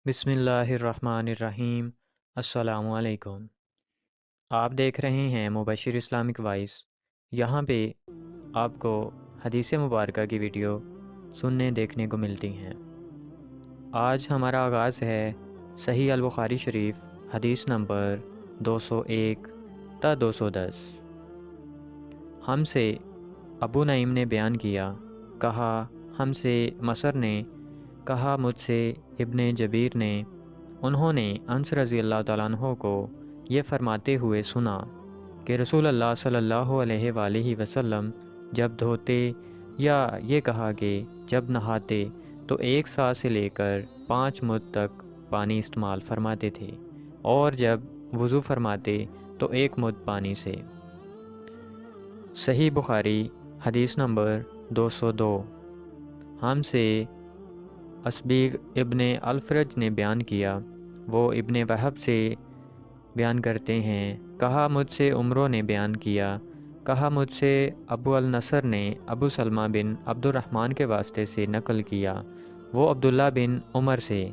بسم اللہ الرحمن الرحیم۔ السلام علیکم۔ آپ دیکھ رہے ہیں مبشر اسلامک وائس۔ یہاں پہ آپ کو حدیث مبارکہ کی ویڈیو سننے دیکھنے کو ملتی ہیں۔ آج ہمارا آغاز ہے صحیح البخاری شریف حدیث نمبر 201 تا 210۔ ہم سے ابو نعیم نے بیان کیا، کہا ہم سے مصر نے، کہا مجھ سے ابن جبیر نے، انہوں نے انس رضی اللہ تعالیٰ عنہ کو یہ فرماتے ہوئے سنا کہ رسول اللہ صلی اللہ علیہ وآلہ وسلم جب دھوتے، یا یہ کہا کہ جب نہاتے تو 1 سا سے لے کر 5 مد تک پانی استعمال فرماتے تھے، اور جب وضو فرماتے تو 1 مد پانی سے۔ صحیح بخاری حدیث نمبر 202۔ ہم سے اسبیغ ابن الفرج نے بیان کیا، وہ ابن وہب سے بیان کرتے ہیں، کہا مجھ سے عمرو نے بیان کیا، کہا مجھ سے ابو النصر نے ابو سلمہ بن عبد الرحمن کے واسطے سے نقل کیا، وہ عبداللہ بن عمر سے،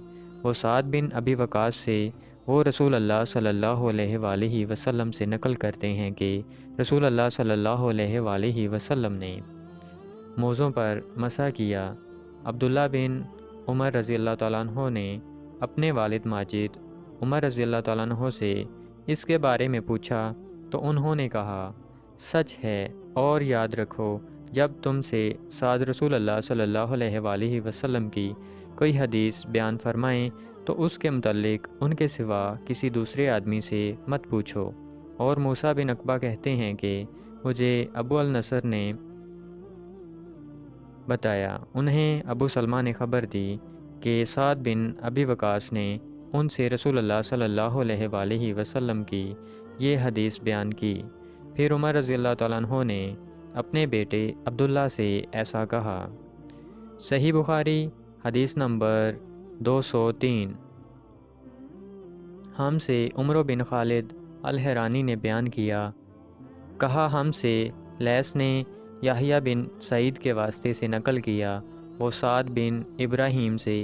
وہ سعد بن ابی وقاص سے، وہ رسول اللہ صلی اللہ علیہ وآلہ وسلم سے نقل کرتے ہیں کہ رسول اللہ صلی اللہ علیہ وآلہ وسلم نے موزوں پر مسح کیا۔ عبداللہ بن عمر رضی اللہ تعالیٰ عنہ نے اپنے والد ماجد عمر رضی اللہ تعالیٰ عنہ سے اس کے بارے میں پوچھا تو انہوں نے کہا سچ ہے، اور یاد رکھو جب تم سے سعد رسول اللہ صلی اللہ علیہ وآلہ وسلم کی کوئی حدیث بیان فرمائیں تو اس کے متعلق ان کے سوا کسی دوسرے آدمی سے مت پوچھو۔ اور موسیٰ بن عقبہ کہتے ہیں کہ مجھے ابو النصر نے بتایا، انہیں ابو سلمہ نے خبر دی کہ سعد بن ابی وقاص نے ان سے رسول اللہ صلی اللہ علیہ وآلہ وسلم کی یہ حدیث بیان کی۔ پھر عمر رضی اللہ تعالیٰ عنہ نے اپنے بیٹے عبداللہ سے ایسا کہا۔ صحیح بخاری حدیث نمبر 203۔ ہم سے عمرو بن خالد الحرانی نے بیان کیا، کہا ہم سے لیث نے یحییٰ بن سعید کے واسطے سے نقل کیا، وہ سعد بن ابراہیم سے،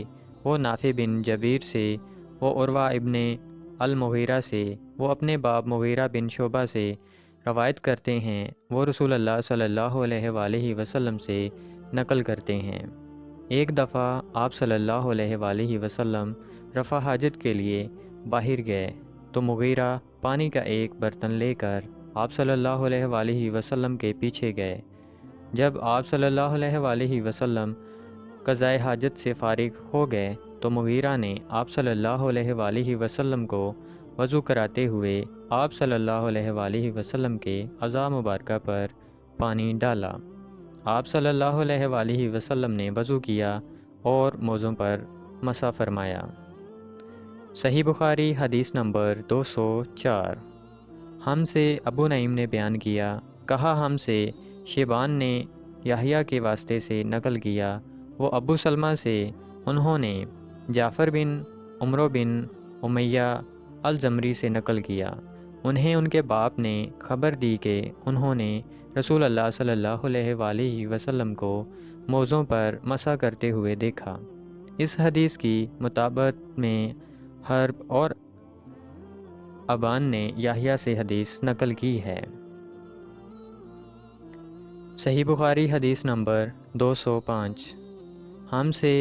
وہ نافع بن جبیر سے، وہ عروہ ابن المغیرہ سے، وہ اپنے باپ مغیرہ بن شعبہ سے روایت کرتے ہیں، وہ رسول اللہ صلی اللہ علیہ وآلہ وسلم سے نقل کرتے ہیں۔ ایک دفعہ آپ صلی اللہ علیہ وآلہ وسلم رفع حاجت کے لیے باہر گئے تو مغیرہ پانی کا ایک برتن لے کر آپ صلی اللہ علیہ وآلہ وسلم کے پیچھے گئے۔ جب آپ صلی اللہ علیہ وآلہ وسلم قضائے حاجت سے فارغ ہو گئے تو مغیرہ نے آپ صلی اللہ علیہ وآلہ وسلم کو وضو کراتے ہوئے آپ صلی اللہ علیہ وآلہ وسلم کے اعضاء مبارکہ پر پانی ڈالا۔ آپ صلی اللہ علیہ وآلہ وسلم نے وضو کیا اور موزوں پر مسح فرمایا۔ صحیح بخاری حدیث نمبر 204۔ ہم سے ابو نعیم نے بیان کیا، کہا ہم سے شیبان نے یحییٰ کے واسطے سے نقل کیا، وہ ابو سلمہ سے، انہوں نے جعفر بن عمرو بن امیہ الزمری سے نقل کیا، انہیں ان کے باپ نے خبر دی کہ انہوں نے رسول اللہ صلی اللہ علیہ وآلہ وسلم کو موزوں پر مسح کرتے ہوئے دیکھا۔ اس حدیث کی مطابقت میں حرب اور ابان نے یحییٰ سے حدیث نقل کی ہے۔ صحیح بخاری حدیث نمبر 205۔ ہم سے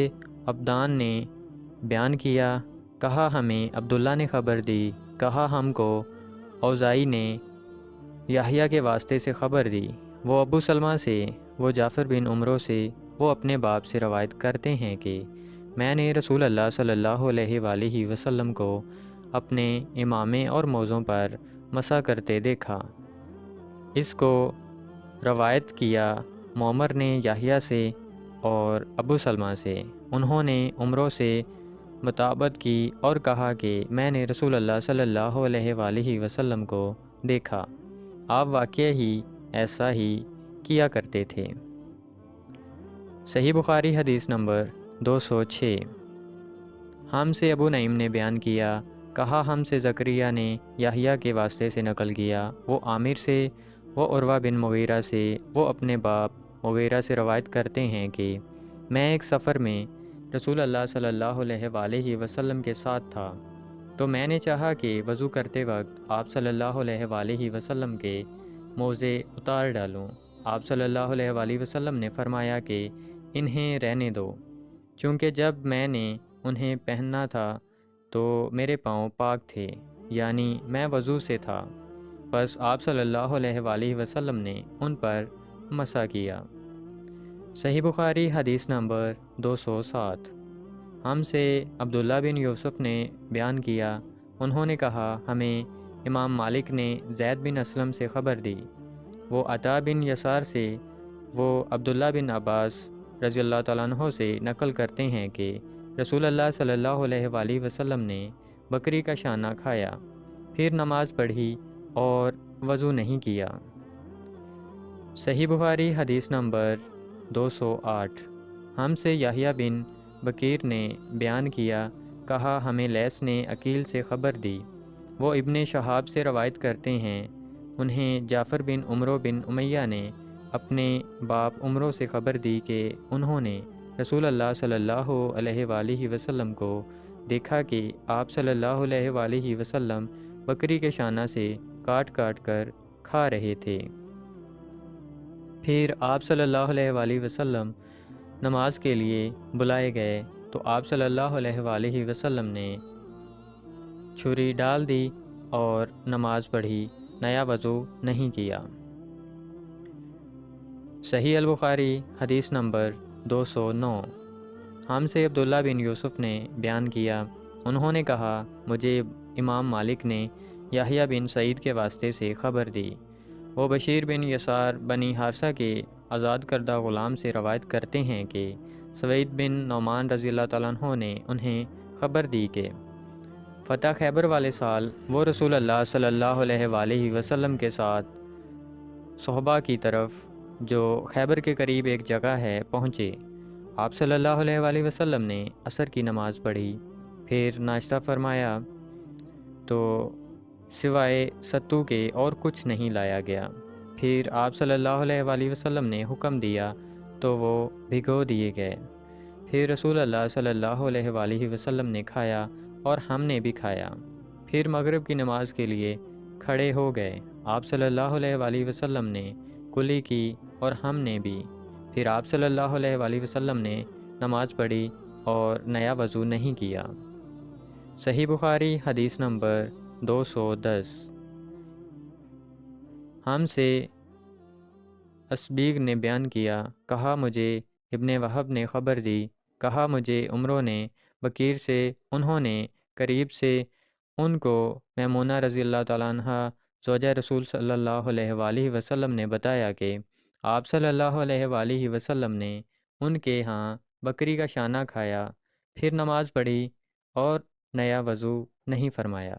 عبدان نے بیان کیا، کہا ہمیں عبداللہ نے خبر دی، کہا ہم کو اوزائی نے یحییٰ کے واسطے سے خبر دی، وہ ابو سلمہ سے، وہ جعفر بن عمرو سے، وہ اپنے باپ سے روایت کرتے ہیں کہ میں نے رسول اللہ صلی اللہ علیہ وآلہ وسلم کو اپنے امامے اور موزوں پر مسح کرتے دیکھا۔ اس کو روایت کیا معمر نے یحییٰ سے اور ابو سلمہ سے، انہوں نے عمرو سے مطابقت کی اور کہا کہ میں نے رسول اللہ صلی اللہ علیہ وآلہ وسلم کو دیکھا، آپ واقعہ ہی ایسا ہی کیا کرتے تھے۔ صحیح بخاری حدیث نمبر 206۔ ہم سے ابو نعیم نے بیان کیا، کہا ہم سے زکریا نے یحییٰ کے واسطے سے نقل کیا، وہ عامر سے، وہ عروہ بن مغیرہ سے، وہ اپنے باپ مغیرہ سے روایت کرتے ہیں کہ میں ایک سفر میں رسول اللہ صلی اللہ علیہ وآلہ وسلم کے ساتھ تھا، تو میں نے چاہا کہ وضو کرتے وقت آپ صلی اللہ علیہ وآلہ وسلم کے موزے اتار ڈالوں۔ آپ صلی اللہ علیہ وآلہ وسلم نے فرمایا کہ انہیں رہنے دو، چونکہ جب میں نے انہیں پہننا تھا تو میرے پاؤں پاک تھے، یعنی میں وضو سے تھا۔ بس آپ صلی اللہ علیہ وآلہ وسلم نے ان پر مسح کیا۔ صحیح بخاری حدیث نمبر 207۔ ہم سے عبداللہ بن یوسف نے بیان کیا، انہوں نے کہا ہمیں امام مالک نے زید بن اسلم سے خبر دی، وہ عطا بن یسار سے، وہ عبداللہ بن عباس رضی اللہ تعالیٰ عنہ سے نقل کرتے ہیں کہ رسول اللہ صلی اللہ علیہ وآلہ وسلم نے بکری کا شانہ کھایا، پھر نماز پڑھی اور وضو نہیں کیا۔ صحیح بخاری حدیث نمبر 208۔ ہم سے یحییٰ بن بکیر نے بیان کیا، کہا ہمیں لیث نے عقیل سے خبر دی، وہ ابن شہاب سے روایت کرتے ہیں، انہیں جعفر بن عمرو بن امیہ نے اپنے باپ عمرو سے خبر دی کہ انہوں نے رسول اللہ صلی اللہ علیہ وآلہ وسلم کو دیکھا کہ آپ صلی اللہ علیہ وآلہ وسلم بکری کے شانہ سے کاٹ کاٹ کر کھا رہے تھے۔ پھر آپ صلی اللہ علیہ وآلہ وسلم نماز کے لیے بلائے گئے تو آپ صلی اللہ علیہ وآلہ وسلم نے چھری ڈال دی اور نماز پڑھی، نیا وضو نہیں کیا۔ صحیح البخاری حدیث نمبر 209۔ ہم سے عبداللہ بن یوسف نے بیان کیا، انہوں نے کہا مجھے امام مالک نے یحییٰ بن سعید کے واسطے سے خبر دی، وہ بشیر بن یسار بنی حارثہ کے آزاد کردہ غلام سے روایت کرتے ہیں کہ سوید بن نعمان رضی اللہ تعالیٰ عنہ نے انہیں خبر دی کہ فتح خیبر والے سال وہ رسول اللہ صلی اللہ علیہ وآلہ وسلم کے ساتھ صحبہ کی طرف، جو خیبر کے قریب ایک جگہ ہے، پہنچے۔ آپ صلی اللہ علیہ وآلہ وسلم نے عصر کی نماز پڑھی، پھر ناشتہ فرمایا تو سوائے ستو کے اور کچھ نہیں لایا گیا۔ پھر آپ صلی اللہ علیہ وآلہ وسلم نے حکم دیا تو وہ بھگو دیے گئے۔ پھر رسول اللہ صلی اللہ علیہ وآلہ وسلم نے کھایا اور ہم نے بھی کھایا۔ پھر مغرب کی نماز کے لیے کھڑے ہو گئے، آپ صلی اللہ علیہ وآلہ وسلم نے کلی کی اور ہم نے بھی۔ پھر آپ صلی اللہ علیہ وآلہ وسلم نے نماز پڑھی اور نیا وضو نہیں کیا۔ صحیح بخاری حدیث نمبر 210۔ ہم سے اسبیغ نے بیان کیا، کہا مجھے ابن وہب نے خبر دی، کہا مجھے عمرو نے بکیر سے، انہوں نے قریب سے ان کو میمونہ رضی اللہ تعالیٰ عنہ زوجہ رسول صلی اللہ علیہ وآلہ وسلم نے بتایا کہ آپ صلی اللہ علیہ وآلہ وسلم نے ان کے ہاں بکری کا شانہ کھایا، پھر نماز پڑھی اور نیا وضو نہیں فرمایا۔